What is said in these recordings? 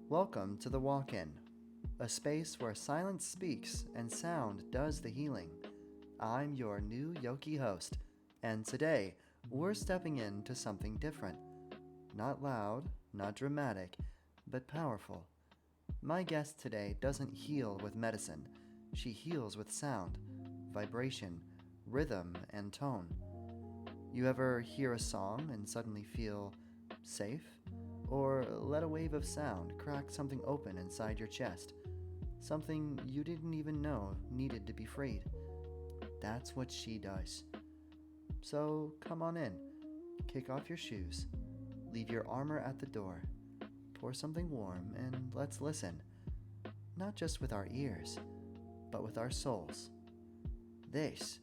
Welcome to the Walk-In, a space where silence speaks and sound does the healing. I'm your new Yoki host, and today we're stepping into something different. Not loud, not dramatic, but powerful. My guest today doesn't heal with medicine. She heals with sound, vibration, rhythm, and tone. You ever hear a song and suddenly feel safe? Or let a wave of sound crack something open inside your chest? Something you didn't even know needed to be freed. That's what she does. So come on in, kick off your shoes, leave your armor at the door, pour something warm, and let's listen. Not just with our ears, but with our souls. This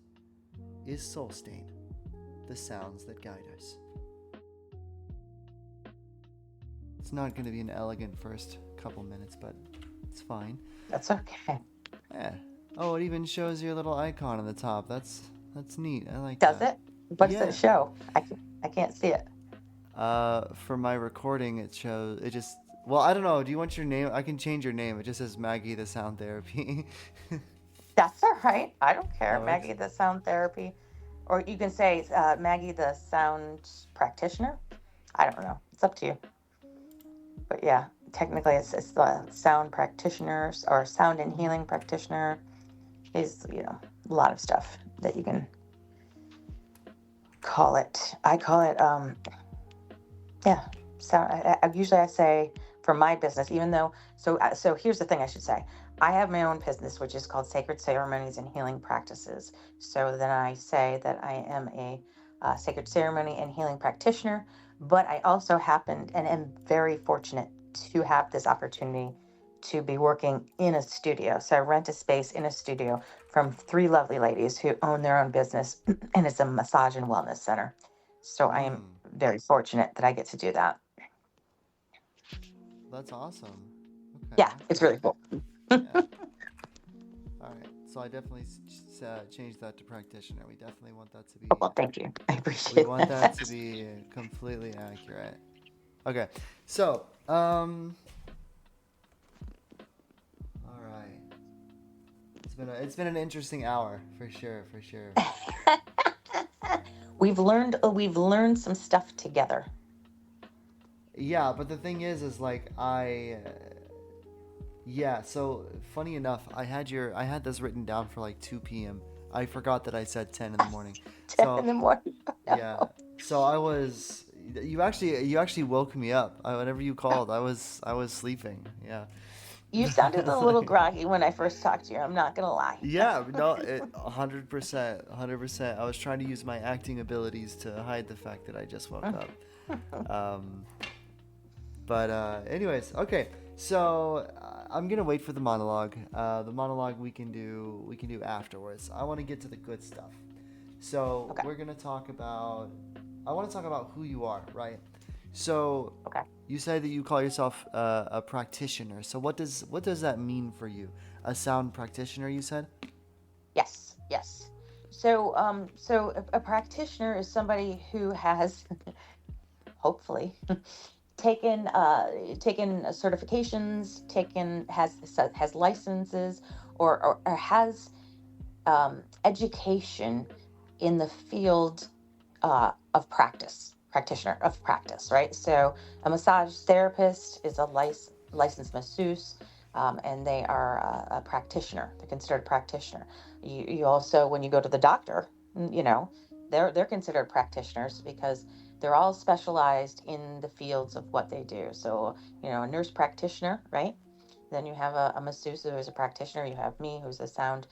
is Soul Stain, the sounds that guide us. It's not going to be an elegant first couple minutes, but it's fine. That's okay. Yeah. Oh, it even shows your little icon on the top. That's neat. I like Does that. it? What does it Yeah. show? I can't see it. For my recording, it shows. It just. Well, I don't know. Do you want your name? I can change your name. It just says Maggie the Sound Therapy. That's all right. I don't care. That works. Maggie the sound therapy, or you can say Maggie the sound practitioner. I don't know. It's up to you. But yeah, technically it's the sound practitioners or sound and healing practitioner is a lot of stuff that you can call it. I call it yeah. So I say for my business, even though so here's the thing I should say. I have my own business, which is called Sacred Ceremonies and Healing Practices. So then I say that I am a sacred ceremony and healing practitioner, but I also happen and am very fortunate to have this opportunity to be working in a studio. So I rent a space in a studio from three lovely ladies who own their own business, and it's a massage and wellness center. So I am Hmm. very fortunate that I get to do that. That's awesome. Okay. Yeah, it's really cool. Yeah. All right. So I definitely changed that to practitioner. We definitely want that to be. Well, thank you. I We appreciate want that to that. be completely accurate. Okay. So, all right. It's been an interesting hour for sure, for sure. We've learned some stuff together. Yeah, but the thing is like yeah. So funny enough, I had this written down for like 2 p.m. I forgot that I said 10 in the morning. 10 in So the morning. yeah. So I was. You actually woke me up. Whenever you called, I was sleeping. Yeah. You sounded a It's little like, groggy when I first talked to you. I'm not gonna lie. yeah, no, 100%, 100%. I was trying to use my acting abilities to hide the fact that I just woke up. Um, but anyways, okay. So I'm gonna wait for the monologue. The monologue we can do afterwards. I want to get to the good stuff. So Okay. we're gonna talk about. I want to talk about who you are, right? So Okay. you say that you call yourself a practitioner. So what does that mean for you? A sound practitioner, you said? Yes. Yes. So a practitioner is somebody who has, hopefully, taken certifications, taken has licenses, or has education in the field of practitioner of practice, right? So a massage therapist is a licensed masseuse, and they are a practitioner. They're considered a practitioner. You also, when you go to the doctor, they're considered practitioners because they're all specialized in the fields of what they do. So, a nurse practitioner, right? Then you have a masseuse who is a practitioner. You have me, who's a sound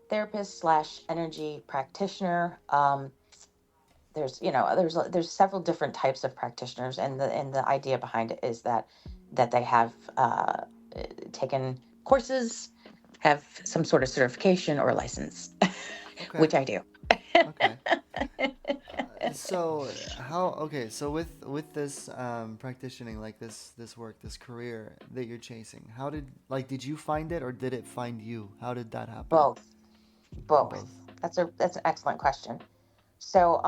therapist slash energy practitioner. There's several different types of practitioners, and the idea behind it is that they have taken courses, have some sort of certification or license, Okay. which I do. Okay. So how okay, so with this practicing, like this work, this career that you're chasing, how did you find it or did it find you? How did that happen? Both, both. Both. That's an excellent question. So,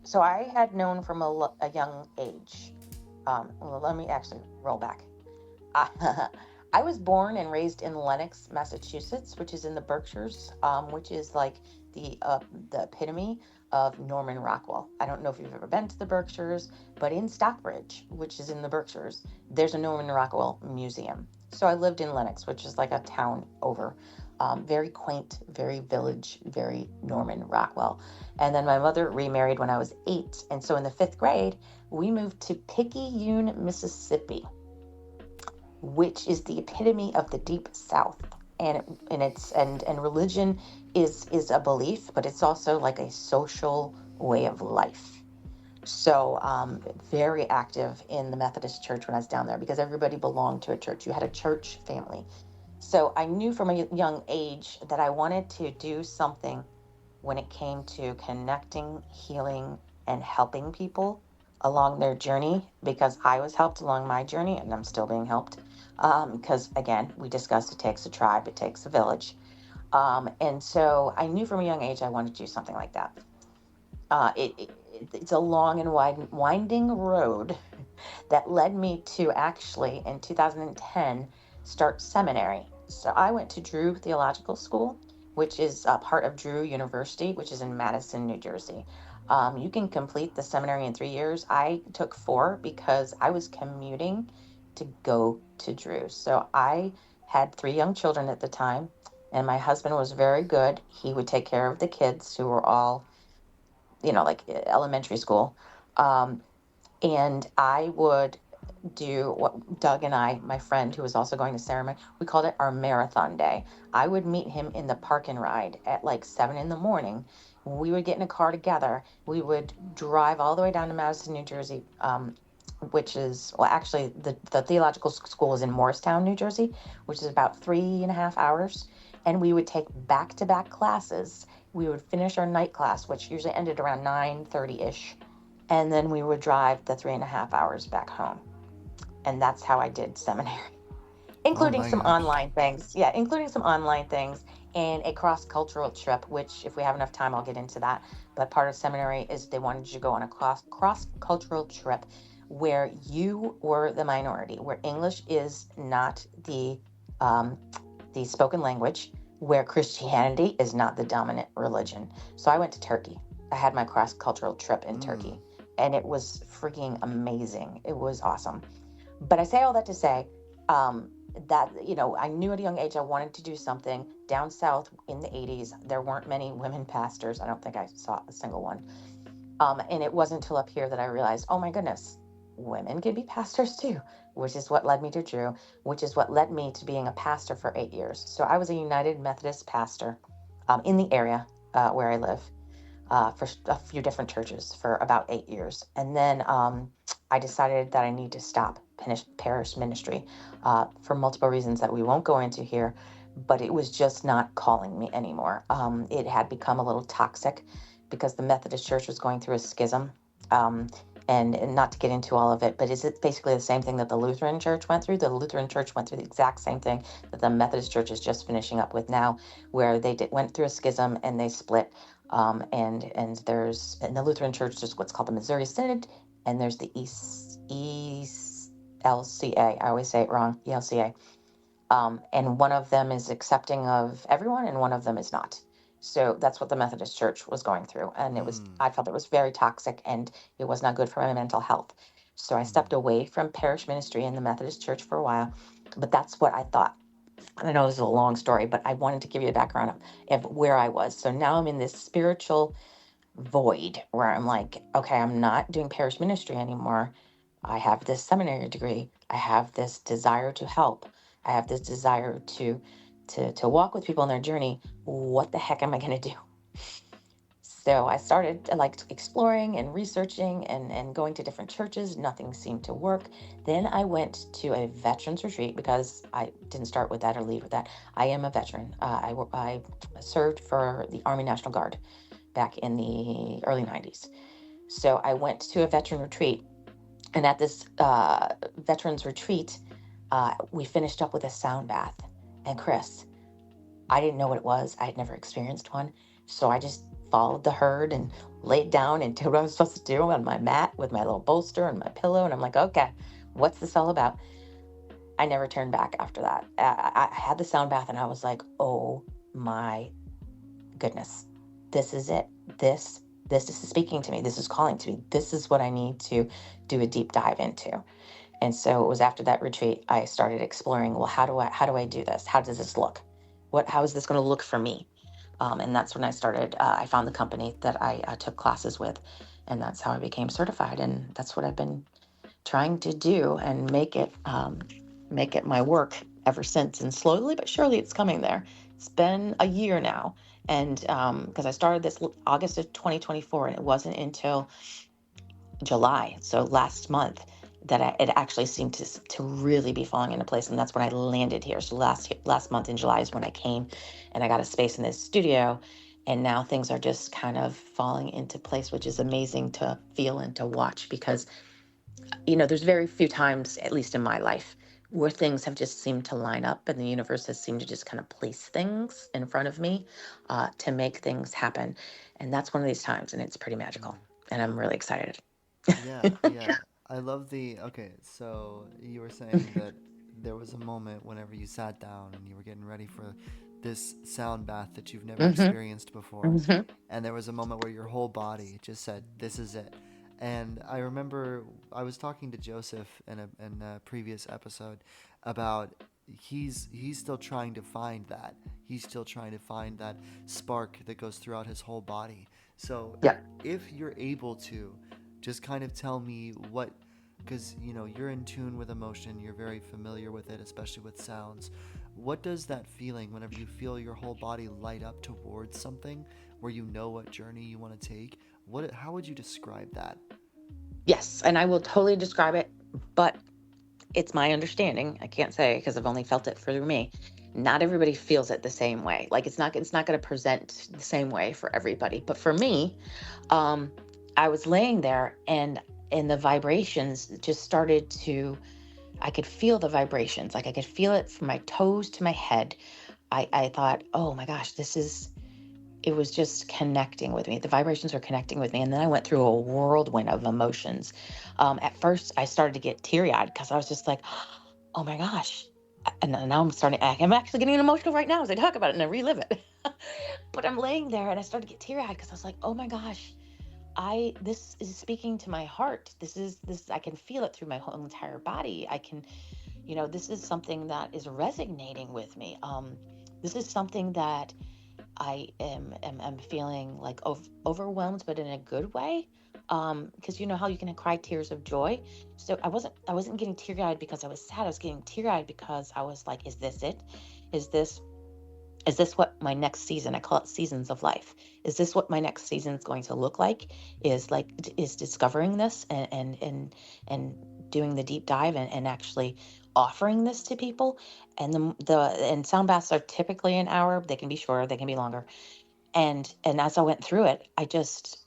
so I had known from a young age Well, let me actually roll back. Uh, I was born and raised in Lenox, Massachusetts, which is in the Berkshires, which is like the epitome of Norman Rockwell. I don't know if you've ever been to the Berkshires, but in Stockbridge, which is in the Berkshires, there's a Norman Rockwell museum. So I lived in Lenox, which is like a town over. Very quaint, very village, very Norman Rockwell. And then my mother remarried when I was 8. And so in the 5th grade, we moved to Picayune, Mississippi, which is the epitome of the deep South. And religion is a belief, but it's also like a social way of life. So very active in the Methodist Church when I was down there because everybody belonged to a church. You had a church family. So I knew from a young age that I wanted to do something when it came to connecting, healing, and helping people along their journey because I was helped along my journey and I'm still being helped. Because again, we discussed it takes a tribe, it takes a village. And so I knew from a young age I wanted to do something like that. It's a long and winding road that led me to actually in 2010 start seminary. So I went to Drew Theological School, which is a part of Drew University, which is in Madison, New Jersey. You can complete the seminary in 3 years. I took 4 because I was commuting to go to Drew. So I had 3 young children at the time, and my husband was very good. He would take care of the kids who were all, like elementary school. Um, and I would do what Doug and I, my friend who was also going to ceremony, we called it our marathon day. I would meet him in the park and ride at like 7 in the morning. We would get in a car together. We would drive all the way down to Madison, New Jersey, which is, well, actually, the theological school is in Morristown, New Jersey, which is about 3.5 hours. And we would take back-to-back classes. We would finish our night class, which usually ended around 9:30-ish. And then we would drive the 3.5 hours back home. And that's how I did seminary, Oh including my some gosh. online things. Yeah, including some online things and a cross-cultural trip, which if we have enough time, I'll get into that. But part of seminary is they wanted you to go on a cross-cultural trip where you were the minority, where English is not um, the spoken language, where Christianity is not the dominant religion. So I went to Turkey. I had my cross-cultural trip in Mm. Turkey, and it was freaking amazing. It was awesome. But I say all that to say um, that, I knew at a young age I wanted to do something. Down south in the 80s, there weren't many women pastors. I don't think I saw a single one. And it wasn't until up here that I realized, oh my goodness, women can be pastors too, which is what led me to Drew, which is what led me to being a pastor for 8 years. So I was a United Methodist pastor in the area where I live for a few different churches for about 8 years. And then I decided that I need to stop parish ministry for multiple reasons that we won't go into here, but it was just not calling me anymore. It had become a little toxic because the Methodist Church was going through a schism. Um, and not to get into all of it, but is it basically the same thing that the Lutheran Church went through? The Lutheran Church went through the exact same thing that the Methodist Church is just finishing up with now, where went through a schism and they split. And there's in the Lutheran Church there's what's called the Missouri Synod, and there's the ELCA. I always say it wrong. ELCA. And one of them is accepting of everyone, and one of them is not. So that's what the Methodist Church was going through, and Mm. I felt it was very toxic, and it was not good for my mental health. So I Mm. stepped away from parish ministry in the Methodist Church for a while, but that's what I thought. And I know this is a long story, but I wanted to give you a background of where I was. So now I'm in this spiritual void where I'm like, okay, I'm not doing parish ministry anymore. I have this seminary degree. I have this desire to help. I have this desire to walk with people on their journey. What the heck am I going to do? So I started like exploring and researching and going to different churches. Nothing seemed to work. Then I went to a veterans retreat because I didn't start with that or leave with that. I am a veteran. I served for the Army National Guard back in the early 90s. So I went to a veteran retreat. And at this veterans retreat, we finished up with a sound bath. And Chris, I didn't know what it was. I had never experienced one. So I just followed the herd and laid down and did what I was supposed to do on my mat with my little bolster and my pillow. And I'm like, okay, what's this all about? I never turned back after that. I had the sound bath and I was like, oh my goodness, this is it. This is speaking to me. This is calling to me. This is what I need to do a deep dive into. And so it was after that retreat I started exploring, well, how do I do this? How does this look? How is this going to look for me? And that's when I started. I found the company that I took classes with, and that's how I became certified. And that's what I've been trying to do and make it my work ever since. And slowly but surely, it's coming there. It's been a year now, and because I started this August of 2024, and it wasn't until July, so last month, that it actually seemed to really be falling into place, and that's when I landed here. So last month in July is when I came, and I got a space in this studio, and now things are just kind of falling into place, which is amazing to feel and to watch, because there's very few times, at least in my life, where things have just seemed to line up, and the universe has seemed to just kind of place things in front of me to make things happen, and that's one of these times, and it's pretty magical, and I'm really excited. Yeah, yeah. I love the. Okay, so you were saying that there was a moment whenever you sat down and you were getting ready for this sound bath that you've never hmm experienced before. hmm And there was a moment where your whole body just said, "This is it." And I remember I was talking to Joseph in a previous episode about he's still trying to find that. He's still trying to find that spark that goes throughout his whole body. So Yeah. if you're able to just kind of tell me what, because you're in tune with emotion, you're very familiar with it, especially with sounds. What does that feeling whenever you feel your whole body light up towards something where you know what journey you want to take? How would you describe that? Yes, and I will totally describe it, but it's my understanding. I can't say because I've only felt it through me. Not everybody feels it the same way. Like it's not going to present the same way for everybody. But for me, um, I was laying there and the vibrations just started to. I could feel the vibrations. Like I could feel it from my toes to my head. I thought, oh my gosh, it was just connecting with me. The vibrations were connecting with me. And then I went through a whirlwind of emotions. At first, I started to get teary eyed because I was just like, oh my gosh. And then now I'm actually getting emotional right now as I talk about it and I relive it. But I'm laying there and I started to get teary eyed because I was like, oh my gosh, this is speaking to my heart. I can feel it through my whole entire body. This is something that is resonating with me. This is something that I am feeling like overwhelmed, but in a good way. Because you know how you can cry tears of joy. So I wasn't getting teary eyed because I was sad. I was getting teary eyed because I was like, is this it? Is this is this what my next season? I call it seasons of life. Is this what my next season is going to look like? Is discovering this and doing the deep dive and actually offering this to people. And and sound baths are typically an hour. They can be shorter, they can be longer. And as I went through it, I just,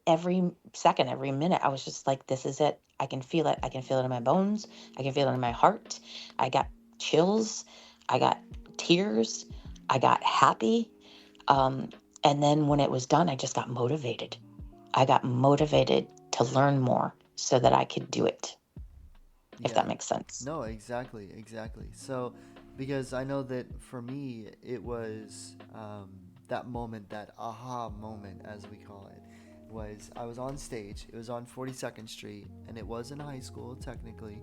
every second, every minute, I was just like, this is it. I can feel it. I can feel it in my bones. I can feel it in my heart. I got chills. I got tears. I got happy. Um, and then when it was done, I just got motivated. I got motivated to learn more so that I could do it, if Yeah. that makes sense. No, exactly, exactly. So, because I know that for me, it was that moment, that aha moment, as we call it, was I was on stage. It was on 42nd Street, and it was in high school, technically.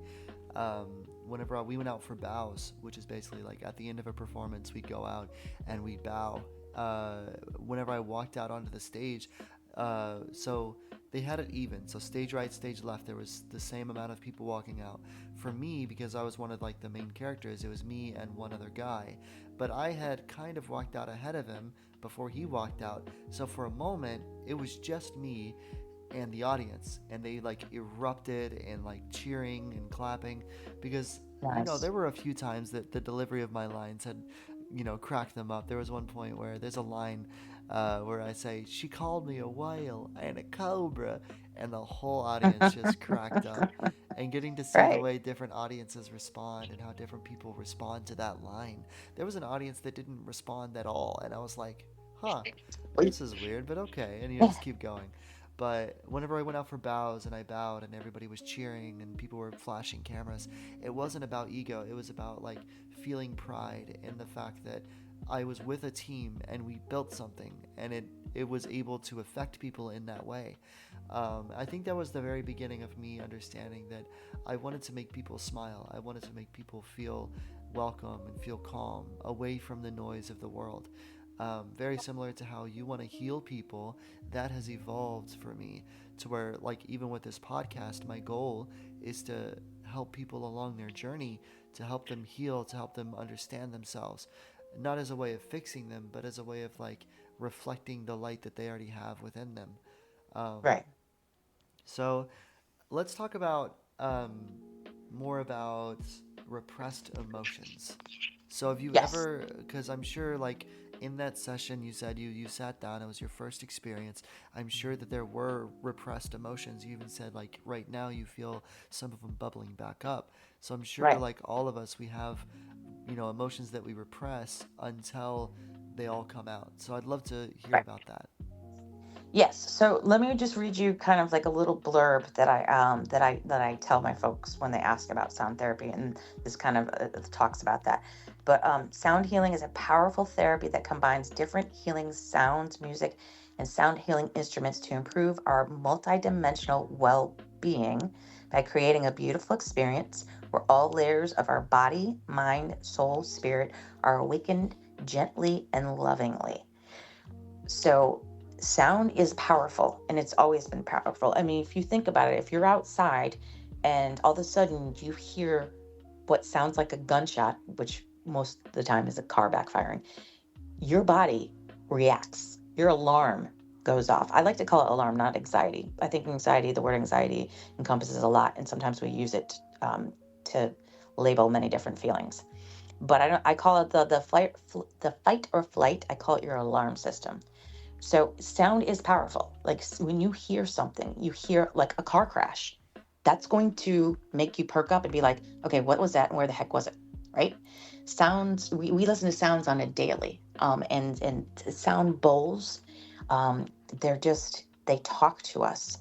Whenever we went out for bows, which is basically like at the end of a performance, we'd go out and we'd bow. Whenever I walked out onto the stage, so they had it even. So stage right, stage left, there was the same amount of people walking out. For me, because I was one of like the main characters, it was me and one other guy. But I had kind of walked out ahead of him before he walked out. So for a moment, it was just me and the audience, and they like erupted and like cheering and clapping because Nice. there were a few times that the delivery of my lines had cracked them up. There was one point where there's a line where I say, "She called me a whale and a cobra," and the whole audience just cracked up. And getting to see the Right. way different audiences respond and how different people respond to that line. There was an audience that didn't respond at all, and I was like, huh, Well, this is weird, but okay. And you just keep going. But whenever I went out for bows and I bowed and everybody was cheering and people were flashing cameras, it wasn't about ego. It was about like feeling pride in the fact that I was with a team and we built something and it was able to affect people in that way. I think that was the very beginning of me understanding that I wanted to make people smile. I wanted to make people feel welcome and feel calm away from the noise of the world. Very similar to how you want to heal people, that has evolved for me to where, like, even with this podcast, my goal is to help people along their journey, to help them heal, to help them understand themselves, not as a way of fixing them, but as a way of like reflecting the light that they already have within them. Um, right. so let's talk about more about repressed emotions. So have you Yes. ever, because I'm sure like in that session you said you sat down, it was your first experience. I'm sure that there were repressed emotions. You even said like right now you feel some of them bubbling back up. So I'm sure Right. like all of us, we have, emotions that we repress until they all come out. So I'd love to hear Right. about that. Yes. So let me just read you kind of like a little blurb that I tell my folks when they ask about sound therapy, and this kind of talks about that. But sound healing is a powerful therapy that combines different healing sounds, music, and sound healing instruments to improve our multidimensional well-being by creating a beautiful experience where all layers of our body, mind, soul, spirit are awakened gently and lovingly. So sound is powerful, and it's always been powerful. I mean, if you think about it, if you're outside and all of a sudden you hear what sounds like a gunshot, which most of the time is a car backfiring, your body reacts. Your alarm goes off. I like to call it alarm, not anxiety. I think anxiety, the word anxiety encompasses a lot, and sometimes we use it to label many different feelings. But I don't. I call it the fight or flight. I call it your alarm system. So sound is powerful. Like when you hear something, you hear like a car crash, that's going to make you perk up and be like, okay, what was that and where the heck was it? Right? Sounds, we listen to sounds on a daily. And sound bowls, they're just, they talk to us.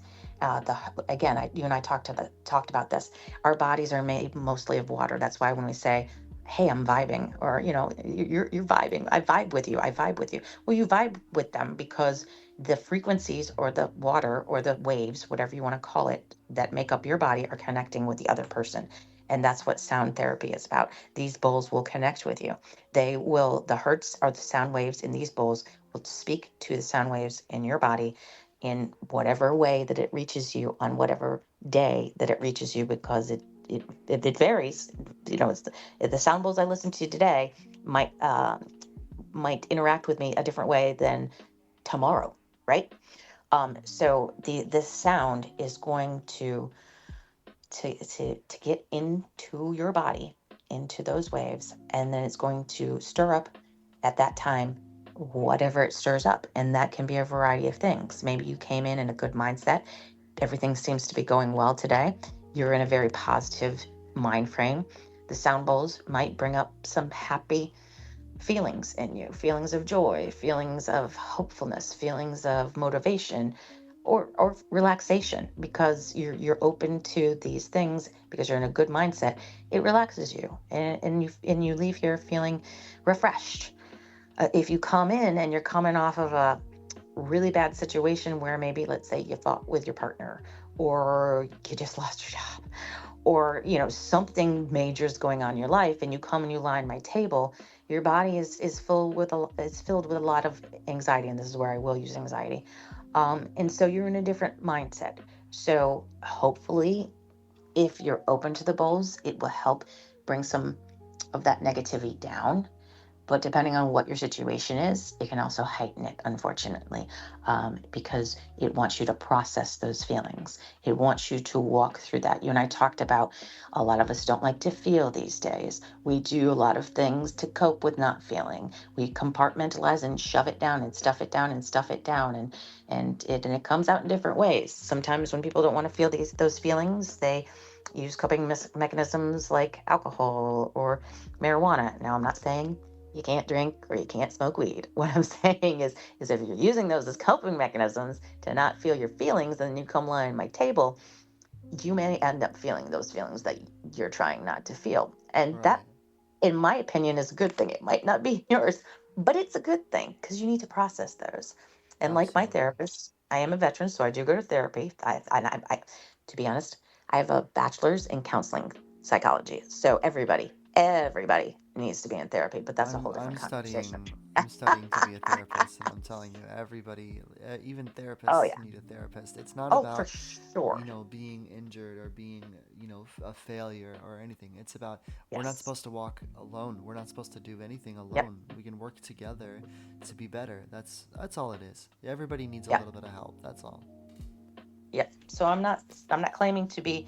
Again, you and I talked about this. Our bodies are made mostly of water. That's why when we say, hey, I'm vibing, or you're vibing, I vibe with you, I vibe with you. Well, you vibe with them because the frequencies or the water or the waves, whatever you want to call it, that make up your body are connecting with the other person. And that's what sound therapy is about. These bowls will connect with you. The hertz or the sound waves in these bowls will speak to the sound waves in your body in whatever way that it reaches you on whatever day that it reaches you, because it varies. It's the sound bowls I listened to today might interact with me a different way than tomorrow, right? So the sound is going to get into your body, into those waves, and then it's going to stir up at that time whatever it stirs up, and that can be a variety of things. Maybe you came in a good mindset, everything seems to be going well today, you're in a very positive mind frame. The sound bowls might bring up some happy feelings in you, feelings of joy, feelings of hopefulness, feelings of motivation, or relaxation, because you're open to these things, because you're in a good mindset. It relaxes you, and you leave here feeling refreshed. If you come in and you're coming off of a really bad situation where maybe, let's say, you fought with your partner, or you just lost your job, or something major is going on in your life, and you come and you lie on my table, your body is filled with a lot of anxiety, and this is where I will use anxiety. And so you're in a different mindset. So hopefully, if you're open to the bowls, it will help bring some of that negativity down. But depending on what your situation is, it can also heighten it, unfortunately, because it wants you to process those feelings. It wants you to walk through that. You and I talked about, a lot of us don't like to feel these days. We do a lot of things to cope with not feeling. We compartmentalize and shove it down and stuff it down and stuff it down, and it comes out in different ways. Sometimes when people don't want to feel those feelings, they use coping mechanisms like alcohol or marijuana. Now, I'm not saying you can't drink or you can't smoke weed. What I'm saying is if you're using those as coping mechanisms to not feel your feelings, and you come lie on my table, you may end up feeling those feelings that you're trying not to feel. And Right. that, in my opinion, is a good thing. It might not be yours, but it's a good thing because you need to process those. And like my Absolutely. therapist, I am a veteran, so I do go to therapy. To be honest, I have a bachelor's in counseling psychology. So everybody needs to be in therapy, but that's a I'm whole I'm different conversation. studying I'm studying to be a therapist, and I'm telling you, everybody, even Oh therapists yeah. need a therapist. It's not Oh, for about, sure. being injured or being, a failure or anything. It's about we're not Yes. supposed to walk alone. We're not supposed to do anything Yep. alone. We can work together to be better. That's all it is. Everybody needs a Yep. little bit of help. That's all. Yep. So I'm not claiming to be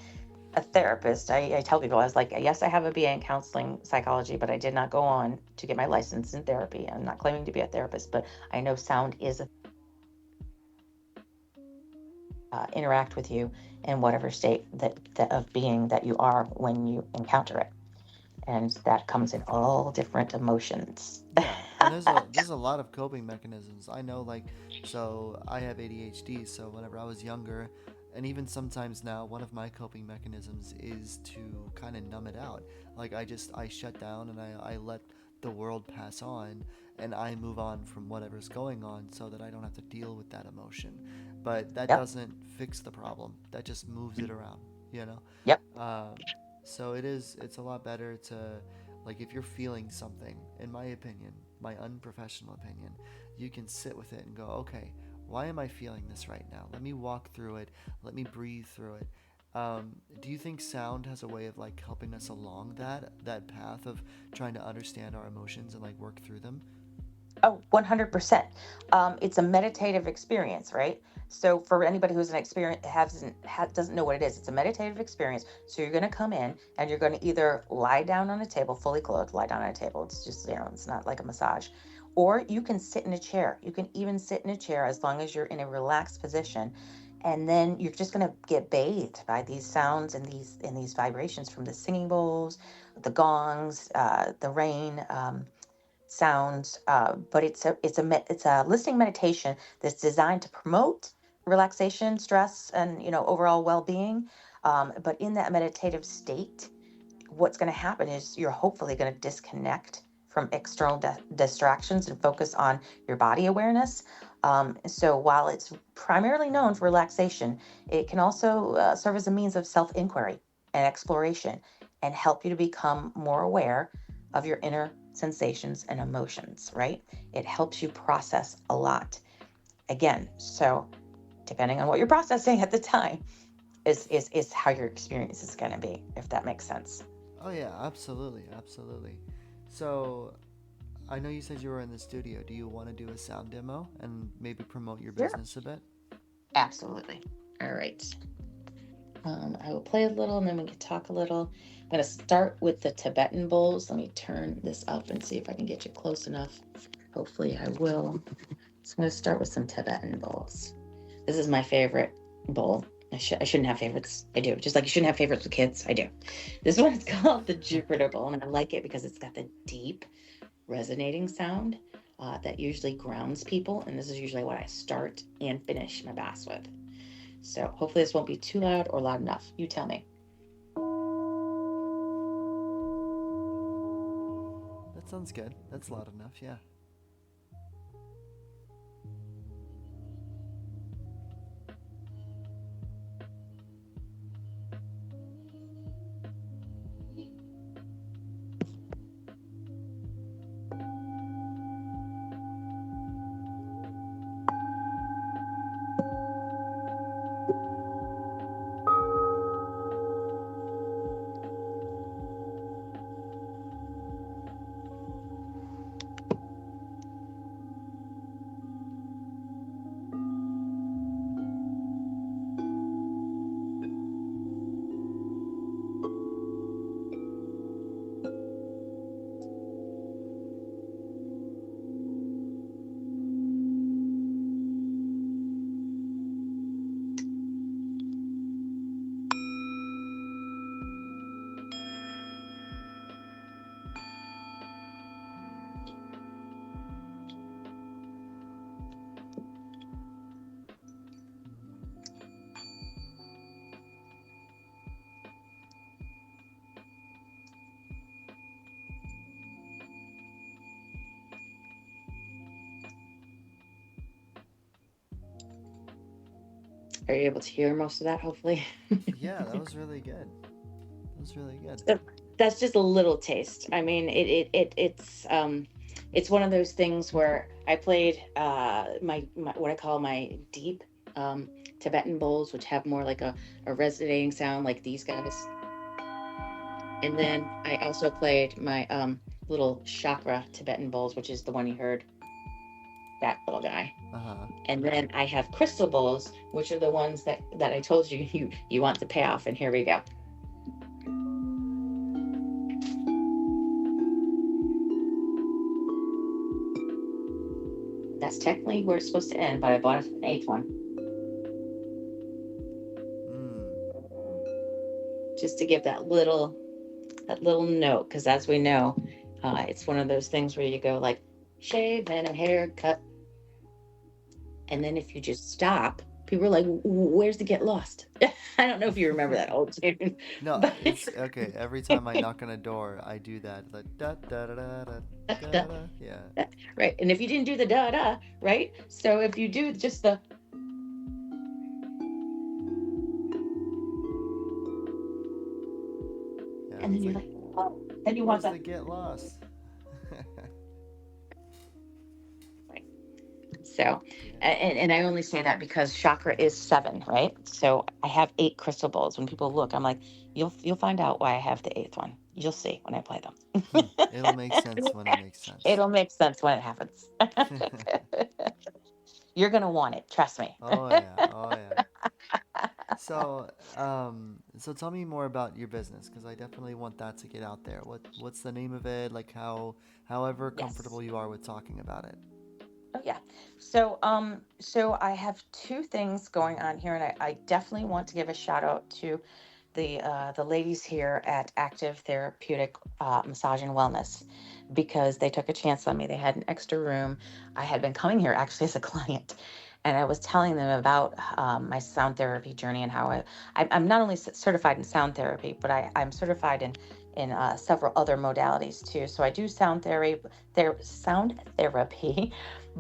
a therapist. I tell people, I was like, yes, I have a BA in counseling psychology, but I did not go on to get my license in therapy. I'm not claiming to be a therapist, but I know sound is interact with you in whatever state that of being that you are when you encounter it, and that comes in all different emotions. Yeah, and there's a lot of coping mechanisms. I know, like, so I have ADHD, so whenever I was younger, and even sometimes now, one of my coping mechanisms is to kind of numb it out. Like, I shut down and I let the world pass on, and I move on from whatever's going on so that I don't have to deal with that emotion. But that Yep. doesn't fix the problem. That just moves it around, you know? Yep. So it's a lot better to, like, if you're feeling something, in my opinion, my unprofessional opinion, you can sit with it and go, okay, why am I feeling this right now? Let me walk through it. Let me breathe through it. Do you think sound has a way of, like, helping us along that path of trying to understand our emotions and, like, work through them? Oh, 100%. It's a meditative experience, right? So for anybody who's an experience doesn't know what it is, it's a meditative experience. So you're going to come in and you're going to either lie down on a table, fully clothed, lie down on a table. It's just, it's not like a massage. Or you can sit in a chair. You can even sit in a chair as long as you're in a relaxed position. And then you're just going to get bathed by these sounds and these vibrations from the singing bowls, the gongs, the rain. Sounds, but it's a listening meditation that's designed to promote relaxation, stress, and overall well-being. But in that meditative state, what's going to happen is you're hopefully going to disconnect from external distractions and focus on your body awareness. So while it's primarily known for relaxation, it can also serve as a means of self-inquiry and exploration and help you to become more aware of your inner sensations and emotions, right? It helps you process a lot. Again, so depending on what you're processing at the time is how your experience is going to be, if that makes sense. Oh yeah, absolutely, absolutely. So I know you said you were in the studio. Do you want to do a sound demo and maybe promote your Sure. business a bit? Absolutely. All right. I will play a little and then we can talk a little. I'm going to start with the Tibetan bowls. Let me turn this up and see if I can get you close enough. Hopefully, I will. So, I'm going to start with some Tibetan bowls. This is my favorite bowl. I shouldn't have favorites. I do. Just like you shouldn't have favorites with kids. I do. This one's called the Jupiter bowl, and I like it because it's got the deep, resonating sound that usually grounds people. And this is usually what I start and finish my baths with. So hopefully this won't be too loud or loud enough. You tell me. That sounds good. That's loud enough, yeah. Are you able to hear most of that, hopefully? Yeah, that was really good. That was really good. So that's just a little taste. I mean, it's one of those things where I played my what I call my deep um, Tibetan bowls, which have more like a resonating sound like these guys. And then I also played my little chakra Tibetan bowls, which is the one you heard, that little guy. Uh-huh. And then I have crystal bowls, which are the ones that I told you you want to pay off. And here we go. That's technically where it's supposed to end, but I bought an eighth one Mm. just to give that little note, because as we know, it's one of those things where you go like shave and a haircut, and then if you just stop, people are like, "Where's the get lost?" I don't know if you remember that old tune, No, but it's okay. Every time I knock on a door, I do that. Like da da da da da da da. Da. Yeah. right. And if you didn't do the da da, right? So if you do just the, Yeah. and then It's you're like, like, oh, then you want where's the the get lost? right. So, and I only say that because chakra is 7, right? So I have 8 crystal bowls. When people look, I'm like, you'll find out why I have the 8th one. You'll see when I play them. It'll make sense when it makes sense. It'll make sense when it happens. You're gonna want it, trust me. Oh yeah. Oh yeah. So tell me more about your business because I definitely want that to get out there. What's the name of it? Like however Yes. comfortable you are with talking about it. Oh yeah. So I have 2 things going on here, and I definitely want to give a shout out to the ladies here at Active Therapeutic Massage and Wellness, because they took a chance on me. They had an extra room. I had been coming here actually as a client, and I was telling them about my sound therapy journey and how I'm not only certified in sound therapy, but I'm certified in several other modalities too. So I do sound therapy,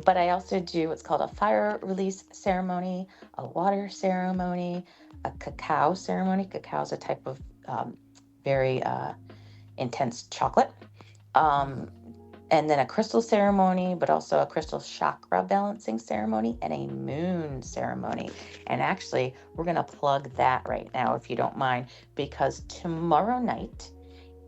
but I also do what's called a fire release ceremony, a water ceremony, a cacao ceremony. Cacao is a type of very intense chocolate. Hmm. Um, and then a crystal ceremony, but also a crystal chakra balancing ceremony and a moon ceremony. And actually, we're going to plug that right now, if you don't mind, because tomorrow night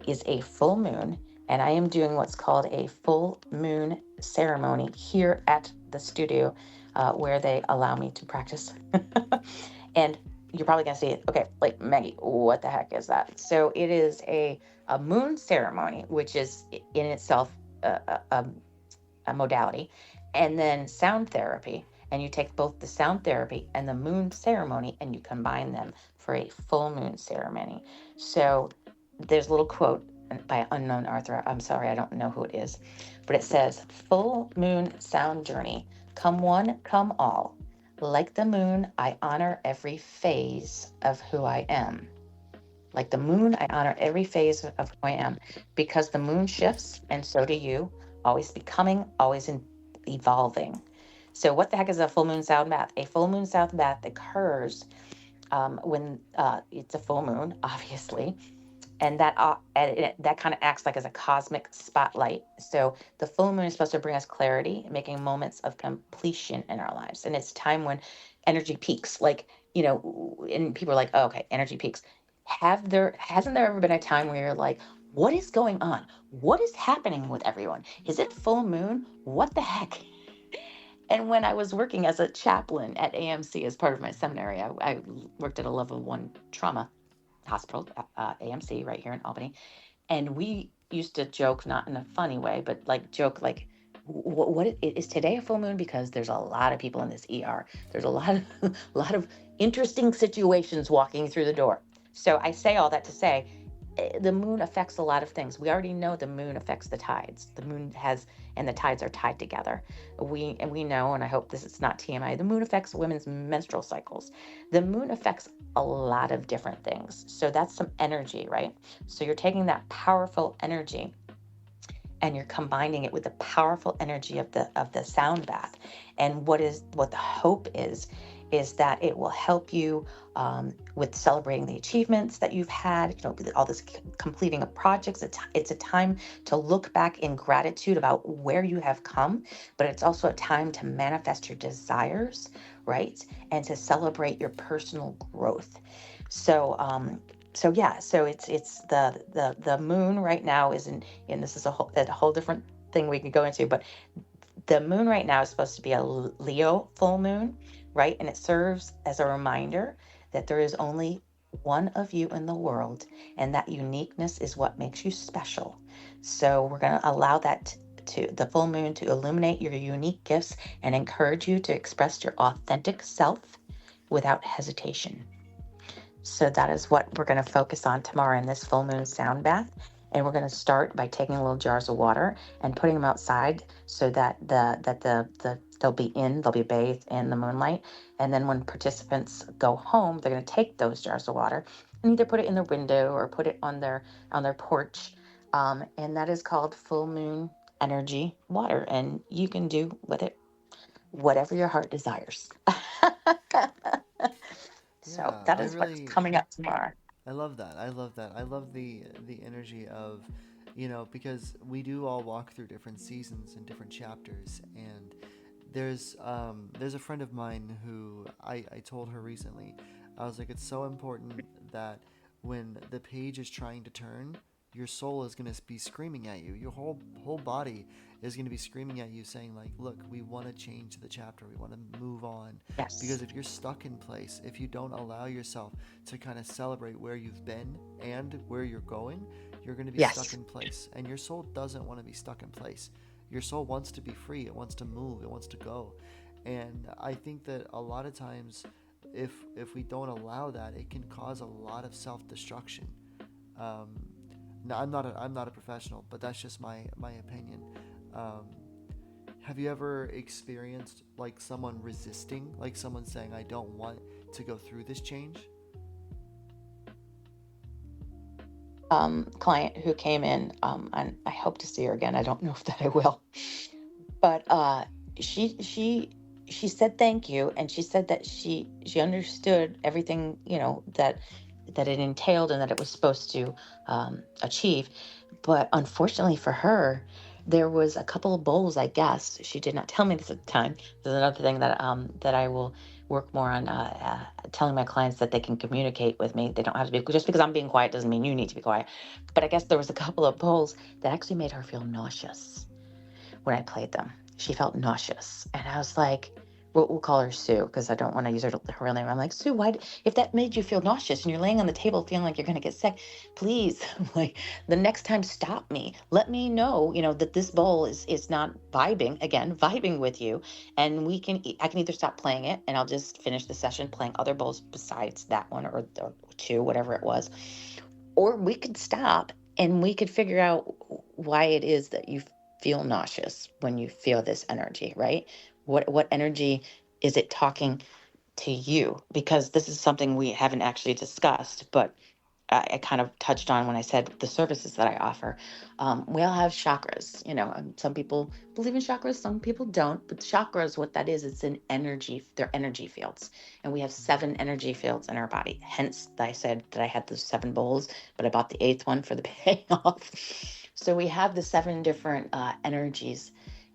is a full moon, and I am doing what's called a full moon ceremony here at the studio where they allow me to practice. And you're probably going to see, okay, like Maggie, what the heck is that? So it is a moon ceremony, which is in itself a modality, and then sound therapy. And you take both the sound therapy and the moon ceremony and you combine them for a full moon ceremony. So there's a little quote by an unknown author. I'm sorry, I don't know who it is, but it says, "Full moon sound journey. Come one, come all. Like the moon, I honor every phase of who I am." Like the moon, I honor every phase of who I am, because the moon shifts and so do you, always becoming, always evolving. So, what the heck is a full moon sound bath? A full moon sound bath occurs when it's a full moon, obviously, and that kind of acts like as a cosmic spotlight. So the full moon is supposed to bring us clarity, making moments of completion in our lives, and it's time when energy peaks. Like, and people are like, "Oh, okay, energy peaks." Hasn't there ever been a time where you're like, "What is going on? What is happening with everyone? Is it full moon? What the heck?" And when I was working as a chaplain at AMC as part of my seminary, I worked at a level 1 trauma hospital, AMC, right here in Albany. And we used to joke, not in a funny way, but like joke, like, what is today a full moon? Because there's a lot of people in this ER. There's a lot of, a lot of interesting situations walking through the door. So I say all that to say, the moon affects a lot of things. We already know the moon affects the tides. The moon has, and the tides are tied together. We know, and I hope this is not TMI, the moon affects women's menstrual cycles. The moon affects a lot of different things. So that's some energy, right? So you're taking that powerful energy and you're combining it with the powerful energy of the sound bath. And what the hope is is that it will help you with celebrating the achievements that you've had, with all this completing of projects. It's a time to look back in gratitude about where you have come, but it's also a time to manifest your desires, right? And to celebrate your personal growth. So, yeah, so it's the moon right now isn't, and this is a whole different thing we could go into, but the moon right now is supposed to be a Leo full moon, right? And it serves as a reminder that there is only one of you in the world, and that uniqueness is what makes you special. So we're going to allow that to the full moon to illuminate your unique gifts and encourage you to express your authentic self without hesitation. So that is what we're going to focus on tomorrow in this full moon sound bath. And we're going to start by taking little jars of water and putting them outside so that they'll be bathed in the moonlight. And then when participants go home, they're going to take those jars of water and either put it in their window or put it on their porch. And that is called full moon energy water. And you can do with it whatever your heart desires. So Yeah, that is what's coming up tomorrow. I love that. I love that. I love the energy of, because we do all walk through different seasons and different chapters. And there's a friend of mine who I told her recently. I was like, it's so important that when the page is trying to turn, your soul is going to be screaming at you. Your whole body is going to be screaming at you, saying like, look, we want to change the chapter, we want to move on. Yes. Because if you're stuck in place, if you don't allow yourself to kind of celebrate where you've been and where you're going, you're going to be stuck Yes. in place. And your soul doesn't want to be stuck in place. Your soul wants to be free, it wants to move, it wants to go. And I think that a lot of times, if we don't allow that, it can cause a lot of self-destruction. um, no, I'm not a professional, but that's just my opinion. um, have you ever experienced like someone resisting, like someone saying, I don't want to go through this change? Client who came in, and I hope to see her again. I don't know if that I will, but she she she said thank you, and she said that she understood everything, that it entailed and that it was supposed to achieve. But unfortunately for her, there was a couple of bowls. I guess she did not tell me this at the time. There's another thing that I will work more on, telling my clients that they can communicate with me. They don't have to be, just because I'm being quiet doesn't mean you need to be quiet. But I guess there was a couple of bowls that actually made her feel nauseous when I played them. She felt nauseous. And I was like, we'll call her Sue because I don't want to use her real name. I'm like, Sue, if that made you feel nauseous and you're laying on the table feeling like you're going to get sick, please, like, the next time, stop me. Let me know, that this bowl is not vibing with you. And I can either stop playing it and I'll just finish the session playing other bowls besides that one or two, whatever it was. Or we could stop and we could figure out why it is that you feel nauseous when you feel this energy, right? What energy is it talking to you? Because this is something we haven't actually discussed, but I kind of touched on when I said the services that I offer. We all have chakras, and some people believe in chakras, some people don't. But chakras, what that is, it's an energy, they're energy fields. And we have 7 energy fields in our body. Hence, I said that I had those 7 bowls, but I bought the 8th one for the payoff. So we have the 7 different energies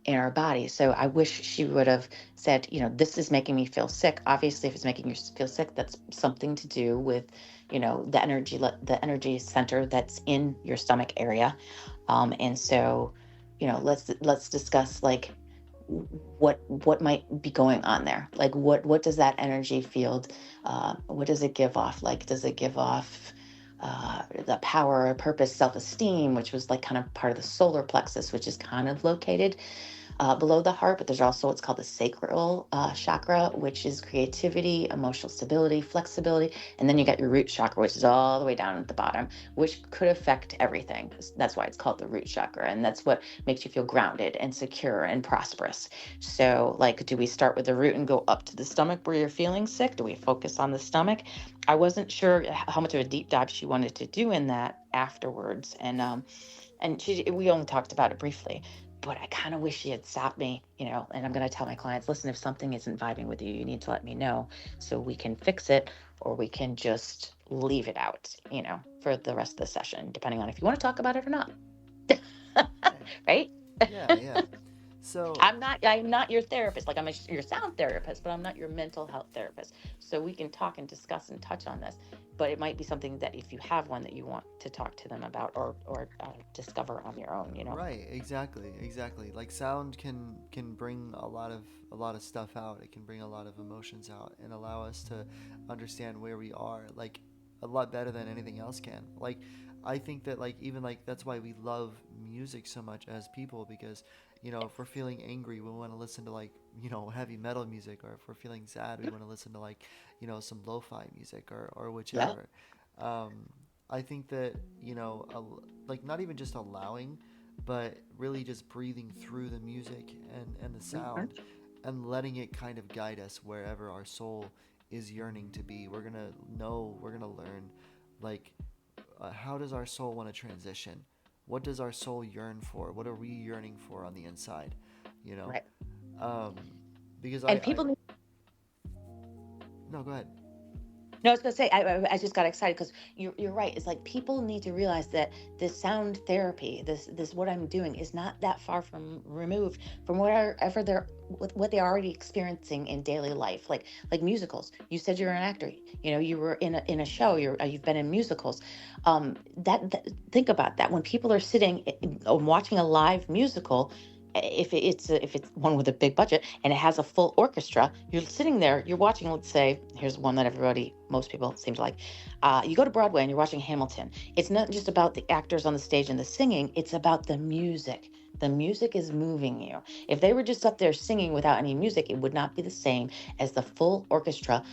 in our body. So I wish she would have said, this is making me feel sick. Obviously, if it's making you feel sick, that's something to do with, the energy center that's in your stomach area. And so, let's discuss, like, what might be going on there. Like, what does that energy field, what does it give off? Like, does it give off the power, purpose, self-esteem, which was like kind of part of the solar plexus, which is kind of located below the heart, but there's also what's called the sacral chakra, which is creativity, emotional stability, flexibility. And then you got your root chakra, which is all the way down at the bottom, which could affect everything. That's why it's called the root chakra. And that's what makes you feel grounded and secure and prosperous. So, like, do we start with the root and go up to the stomach where you're feeling sick? Do we focus on the stomach? I wasn't sure how much of a deep dive she wanted to do in that afterwards. And we only talked about it briefly, but I kind of wish she had stopped me, and I'm going to tell my clients, listen, if something isn't vibing with you, you need to let me know so we can fix it, or we can just leave it out, for the rest of the session, depending on if you want to talk about it or not. Right. Right? Yeah, yeah. So, I'm not your therapist. Like, your sound therapist, but I'm not your mental health therapist. So we can talk and discuss and touch on this, but it might be something that if you have one that you want to talk to them about, or discover on your own. right, exactly, exactly. Like sound can bring a lot of stuff out. It can bring a lot of emotions out and allow us to understand where we are, like a lot better than anything else can. Like I think that like even like that's why we love music so much as people because if we're feeling angry, we want to listen to like heavy metal music, or if we're feeling sad, we want to listen to like some lo-fi music or Yeah. whichever. Um, I think that like not even just allowing, but really just breathing through the music and the Mhm. sound and letting it kind of guide us wherever our soul is yearning to be. We're gonna learn like how does our soul want to transition? What does our soul yearn for? What are we yearning for on the inside? You know, Right. um, because And I people no, go ahead. No, I was gonna say, I just got excited because you're right. It's like people need to realize that this sound therapy, this what I'm doing, is not that far from removed from whatever they're what they're already experiencing in daily life, like musicals. You said you're an actor. You were in a show. You've been in musicals. That think about that when people are sitting watching a live musical. If it's one with a big budget and it has a full orchestra, you're sitting there, you're watching. Let's say here's one that most people seem to like. You go to Broadway and you're watching Hamilton. It's not just about the actors on the stage and the singing. It's about the music. The music is moving you. If they were just up there singing without any music, it would not be the same as the full orchestra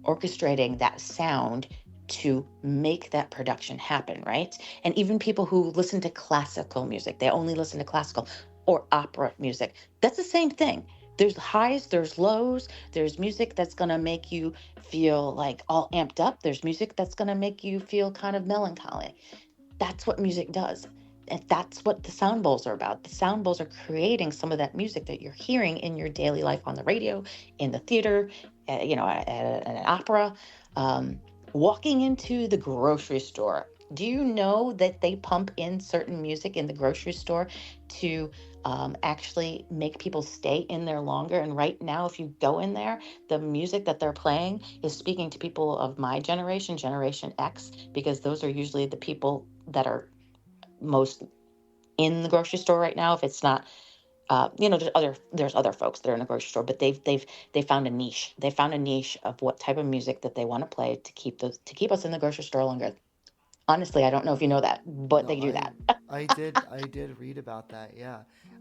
orchestrating that sound to make that production happen, right? And even people who listen to classical music, they only listen to classical or opera music. That's the same thing. There's highs, there's lows, there's music that's going to make you feel like all amped up, there's music that's going to make you feel kind of melancholy. That's what music does. And that's what the sound bowls are about. The sound bowls are creating some of that music that you're hearing in your daily life on the radio, in the theater, at an opera, um, walking into the grocery store. Do you know that they pump in certain music in the grocery store to actually make people stay in there longer? And right now, if you go in there, the music that they're playing is speaking to people of my generation, Generation X, because those are usually the people that are most in the grocery store right now. If it's not, there's other folks that are in the grocery store, but they found a niche. They found a niche of what type of music that they want to play to keep us in the grocery store longer. Honestly, I don't know if you know that, but No, they do that. I did read about that. Yeah,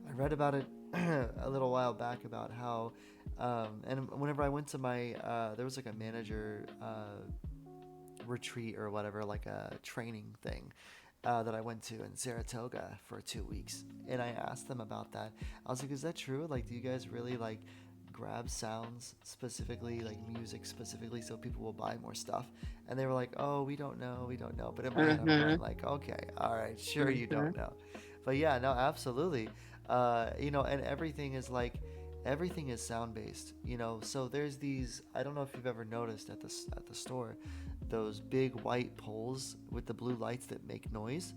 I read about it a little while back about how, and whenever I went to my, there was like a manager retreat or whatever, like a training thing that I went to in Saratoga for 2 weeks, and I asked them about that. I was like, "Is that true? Like, do you guys really like grab sounds specifically, like music specifically, so people will buy more stuff?" And they were like, "Oh, we don't know." But in my head, I'm going Mm-hmm. like, "Okay, all right, sure, you Mm-hmm. don't know." But yeah, no, absolutely. And everything is sound based. So there's these. I don't know if you've ever noticed at the store those big white poles with the blue lights that make noise.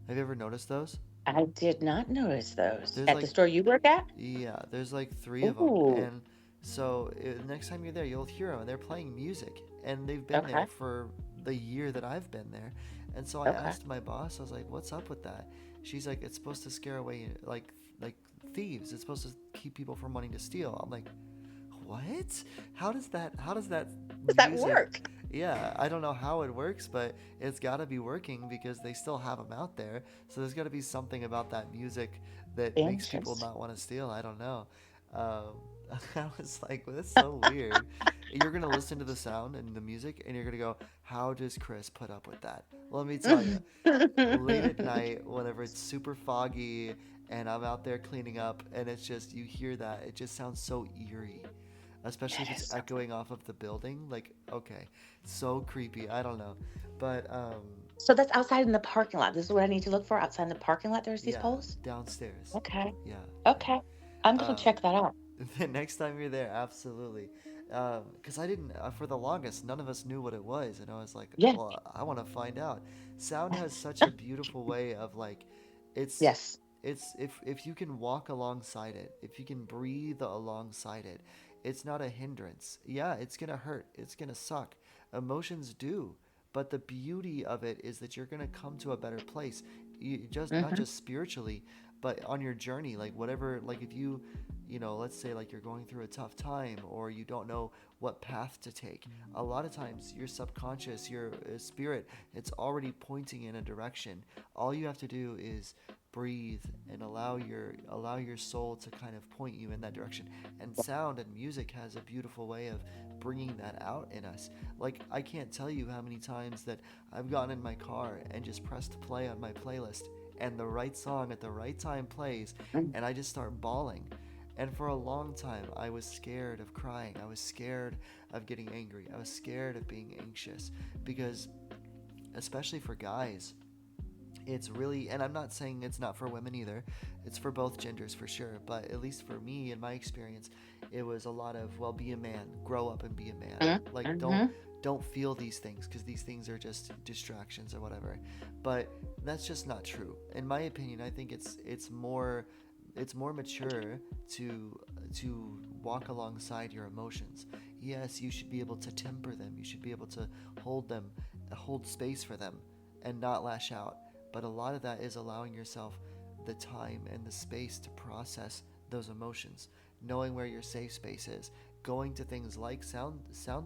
Have you ever noticed those? I did not notice those There's at the like, store you work at. yeah, there's like three of them, Ooh. and so next time you're there, you'll hear them, and they're playing music, and they've been there Okay. for the year that I've been there, and so I Okay. asked my boss, I was like, "What's up with that?" She's like, "It's supposed to scare away like thieves. It's supposed to keep people from wanting to steal." I'm like, what? How does that Does that music? work? Yeah, I don't know how it works, but it's got to be working because they still have them out there. So there's got to be something about that music that makes people Interesting. not want to steal. I don't know. Um, I was like, well, that's so weird. You're gonna listen to the sound and the music, and you're gonna go, "How does Chris put up with that?" Let me tell you, late at night, whenever it's super foggy and I'm out there cleaning up, and it's just you hear that, it just sounds so eerie, especially if It it's is. echoing off of the building. Like, okay, so creepy. I don't know, but So that's outside in the parking lot. This is what I need to look for outside in the parking lot. There's these Yeah, poles. downstairs. Okay. Yeah, yeah. Okay. I'm gonna Um, check that out. the next time you're there, absolutely. Because I didn't, for the longest, none of us knew what it was, and I was like, Yeah. well, I want to find out. Sound has such a beautiful way of like, it's, Yes. it's if you can walk alongside it, if you can breathe alongside it, it's not a hindrance. Yeah, it's gonna hurt. It's gonna suck. Emotions do, but the beauty of it is that you're gonna come to a better place. You just not Mm-hmm. just spiritually, but on your journey, like whatever, like if you let's say like you're going through a tough time or you don't know what path to take. A lot of times your subconscious, your spirit, it's already pointing in a direction. All you have to do is breathe and allow your soul to kind of point you in that direction. And sound and music has a beautiful way of bringing that out in us. Like I can't tell you how many times that I've gotten in my car and just pressed play on my playlist and the right song at the right time plays and I just start bawling. And for a long time, I was scared of crying. I was scared of getting angry. I was scared of being anxious because, especially for guys, it's really, and I'm not saying it's not for women either, it's for both genders for sure, but at least for me, in my experience, it was a lot of, well, be a man, grow up and be a man. Like, don't Mm-hmm. don't feel these things because these things are just distractions or whatever. But that's just not true. In my opinion, I think it's more mature to walk alongside your emotions. Yes, you should be able to temper them. You should be able to hold them, hold space for them, and not lash out. But a lot of that is allowing yourself the time and the space to process those emotions, knowing where your safe space is, going to things like sound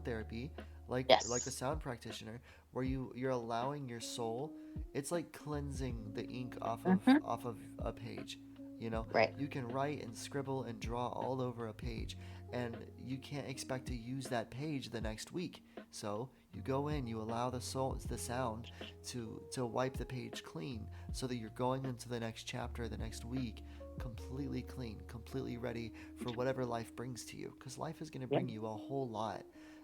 therapy, like a Yes. sound practitioner, where you're allowing your soul. It's like cleansing the ink off of Mm-hmm. off of a page. You know, Right. you can write and scribble and draw all over a page, and you can't expect to use that page the next week. So you go in, you allow the sound to wipe the page clean, so that you're going into the next chapter, the next week, completely clean, completely ready for whatever life brings to you. Because life is gonna Yeah. bring you a whole lot.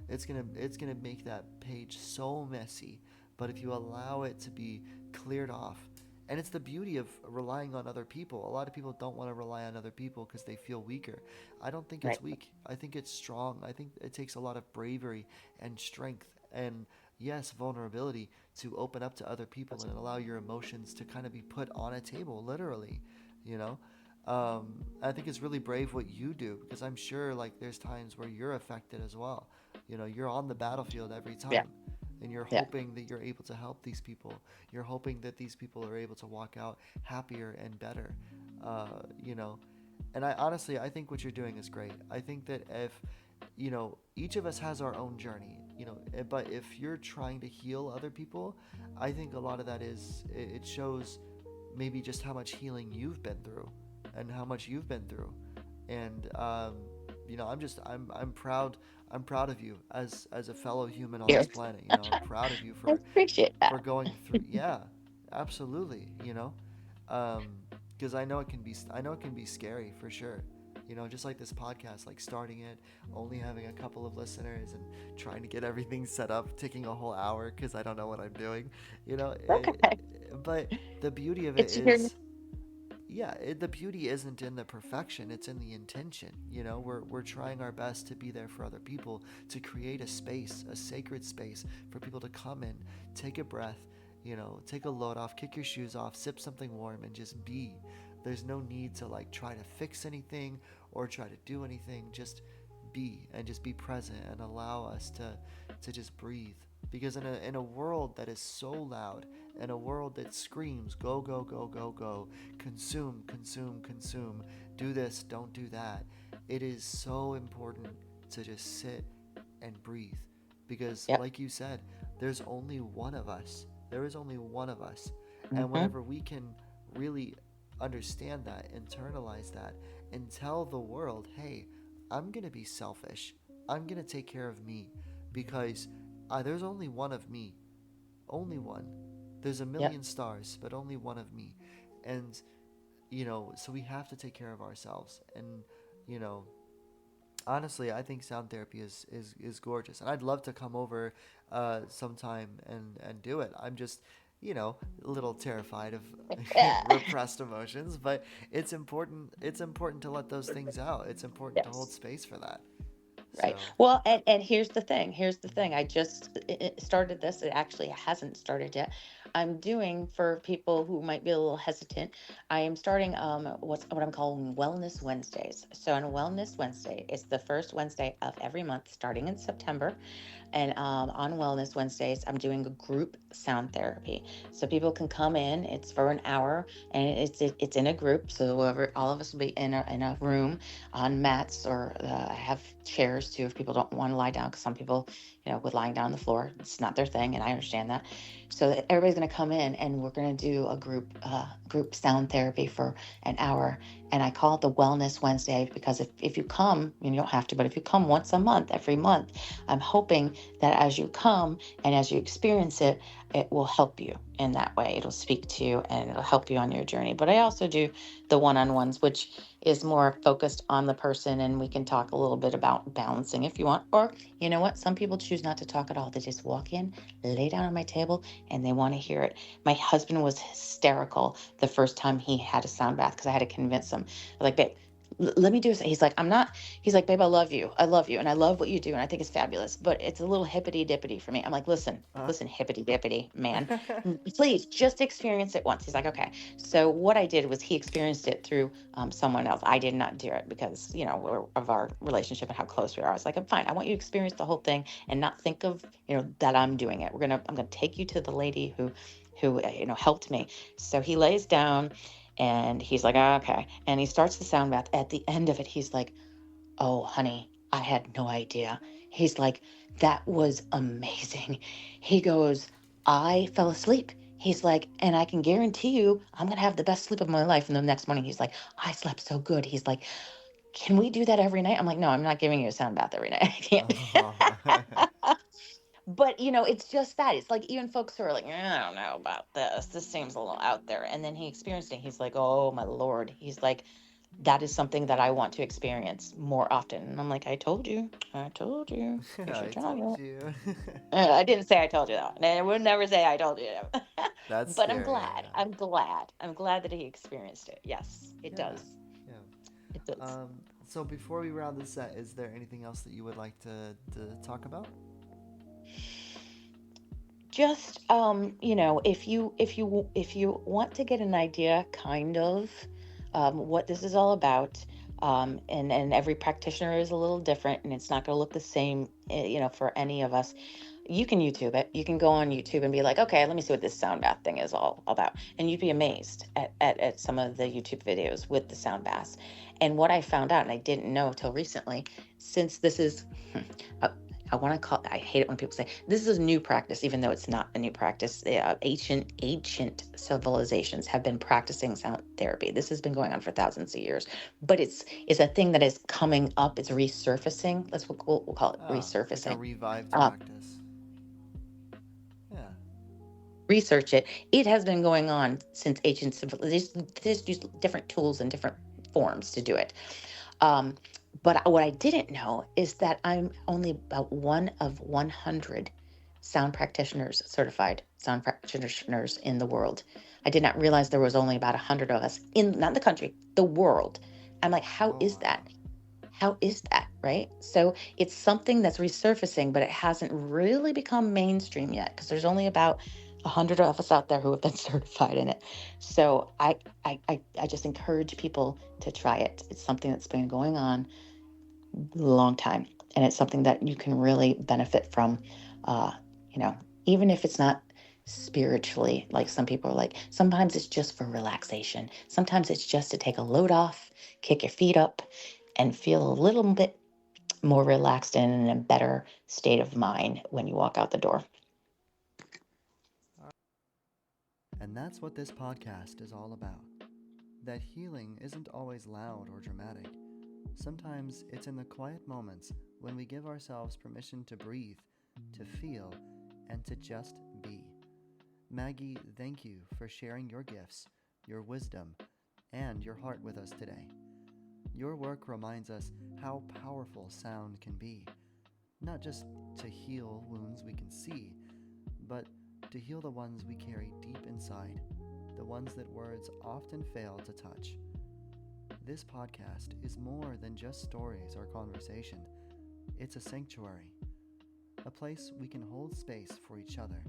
It's gonna make that page so messy, but if you allow it to be cleared off, and it's the beauty of relying on other people. A lot of people don't want to rely on other people because they feel weaker. I don't think it's Right. weak. I think it's strong. I think it takes a lot of bravery and strength and, yes, vulnerability to open up to other people and allow your emotions to kind of be put on a table, literally. You know, I think it's really brave what you do because I'm sure like there's times where you're affected as well. You're on the battlefield every Yeah. time, and you're Yeah. hoping that you're able to help these people. You're hoping that these people are able to walk out happier and better. Uh, you know, and I think what you're doing is great. I think that if each of us has our own journey. But if you're trying to heal other people, I think a lot of that is it shows maybe just how much healing you've been through and how much you've been through. And I'm proud. I'm proud of you as a fellow human on Here. this planet. I'm proud of you I for appreciate for that. going through. Yeah, absolutely. Because I know it can be scary for sure. Just like this podcast, like starting it, only having a couple of listeners and trying to get everything set up, taking a whole hour because I don't know what I'm doing. You know, Okay. but the beauty of it It's here. is, yeah, the beauty isn't in the perfection, it's in the intention. We're trying our best to be there for other people, to create a space, a sacred space for people to come in, take a breath, take a load off, kick your shoes off, sip something warm, and just be. There's no need to like try to fix anything or try to do anything. Just be, and just be present and allow us to just breathe. Because in a world that is so loud, in a world that screams go go go go go, consume consume consume, do this, don't do that, it is so important to just sit and breathe. Because Yep. like you said, there's only one of us. There is only one of us. And Mm-hmm. whenever we can really understand that, internalize that, and tell the world, hey, I'm going to be selfish. I'm going to take care of me because there's only one of me. Only one. There's a Yep. million stars, but only one of me. And, so we have to take care of ourselves. And, you know, honestly, I think sound therapy is gorgeous. And I'd love to come over sometime and do it. I'm just, a little terrified of Yeah. repressed emotions, but it's important to let those things out. It's important to hold Yes. space for that. Right. So, Well, and here's the thing. Here's the thing. I just started this. It actually hasn't started yet. I'm doing for people who might be a little hesitant. I am starting what I'm calling Wellness Wednesdays. So on Wellness Wednesday, it's the first Wednesday of every month, starting in September. And on Wellness Wednesdays, I'm doing a group sound therapy. So people can come in. It's for an hour, and it's in a group. So whoever, all of us will be in a room on mats, or I have chairs too if people don't want to lie down. Because some people, with lying down on the floor, it's not their thing, and I understand that. So that everybody's going to come in, and we're going to do a group sound therapy for an hour. And I call it the Wellness Wednesday because if you come, you don't have to, but if you come once a month, every month, I'm hoping that as you come and as you experience it, it will help you in that way. It'll speak to you and it'll help you on your journey. But I also do the one-on-ones, which is more focused on the person. And we can talk a little bit about balancing if you want. Or, you know what? Some people choose not to talk at all. They just walk in, lay down on my table, and they want to hear it. My husband was hysterical the first time he had a sound bath because I had to convince him. Like, babe, let me do this. He's like, I'm not. He's like, babe, I love you. I love you. And I love what you do. And I think it's fabulous. But it's a little hippity dippity for me. I'm like, uh, listen, hippity dippity, man. Please just experience it once. He's like, okay. So what I did was he experienced it through someone else. I did not do it because, of our relationship and how close we are. I was like, I'm fine. I want you to experience the whole thing and not think of, that I'm doing it. I'm going to take you to the lady who helped me. So he lays down and he's like, "Ah, okay." And he starts the sound bath. At the end of it, he's like, "Oh, honey, I had no idea." He's like, "That was amazing." He goes, "I fell asleep." He's like, "And I can guarantee you, I'm going to have the best sleep of my life." And the next morning, he's like, "I slept so good." He's like, "Can we do that every night?" I'm like, "No, I'm not giving you a sound bath every night. I can't." But it's just that. It's like even folks who are like, I don't know about this. This seems a little out there. And then he experienced it. He's like, oh my Lord. He's like, that is something that I want to experience more often. And I'm like, I told you. I told you. You should I try told it. you. I didn't say I told you that. And I would never say I told you that. That's But I'm scary. glad. I'm glad. I'm glad that he experienced it. Yes, it Yeah, does. yeah. It does. So before we round this set, is there anything else that you would like to talk about? Just if you want to get an idea kind of what this is all about, and every practitioner is a little different and it's not going to look the same, for any of us. You can YouTube it. You can go on YouTube and be like, okay, let me see what this sound bath thing is all about. And you'd be amazed at some of the YouTube videos with the sound baths. And what I found out, and I didn't know till recently, since this is, uh, I want to I hate it when people say this is a new practice, even though it's not a new practice. Ancient civilizations have been practicing sound therapy. This has been going on for thousands of years, but it's a thing that is coming up. It's resurfacing. We'll call it Ah, like a resurfacing. revived Um, practice. Yeah. Research it. It has been going on since ancient civilizations. They just use different tools and different forms to do it. Um, but what I didn't know is that I'm only about one of 100 sound practitioners, certified sound practitioners in the world. I did not realize there was only about 100 of us in, not the country, the world. I'm like, how Oh is wow. that? How is that? Right. So it's something that's resurfacing, but it hasn't really become mainstream yet because there's only about 100 of us out there who have been certified in it. So I just encourage people to try it. It's something that's been going on a long time, and it's something that you can really benefit from. Uh, you know, even if it's not spiritually, like some people are like, sometimes it's just for relaxation. Sometimes it's just to take a load off, kick your feet up, and feel a little bit more relaxed and in a better state of mind when you walk out the door. And that's what this podcast is all about. That healing isn't always loud or dramatic. Sometimes it's in the quiet moments when we give ourselves permission to breathe, to feel, and to just be. Maggie, thank you for sharing your gifts, your wisdom, and your heart with us today. Your work reminds us how powerful sound can be, not just to heal wounds we can see, but to heal the ones we carry deep inside, the ones that words often fail to touch. This podcast is more than just stories or conversation. It's a sanctuary, a place we can hold space for each other,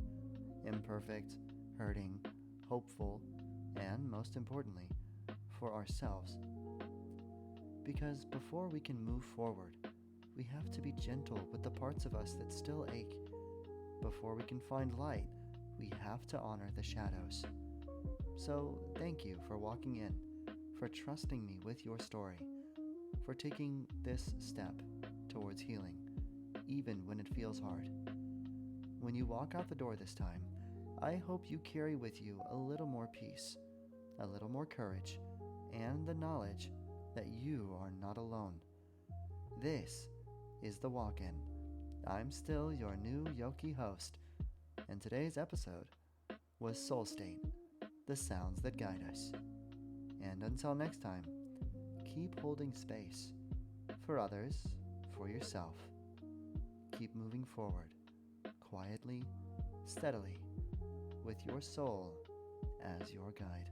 imperfect, hurting, hopeful, and most importantly, for ourselves. Because before we can move forward, we have to be gentle with the parts of us that still ache. Before we can find light, we have to honor the shadows. So thank you for walking in, for trusting me with your story, for taking this step towards healing, even when it feels hard. When you walk out the door this time, I hope you carry with you a little more peace, a little more courage, and the knowledge that you are not alone. This is The Walk-In. I'm still your new Yoki host, and today's episode was Soul State, the sounds that guide us. And until next time, keep holding space for others, for yourself. Keep moving forward, quietly, steadily, with your soul as your guide.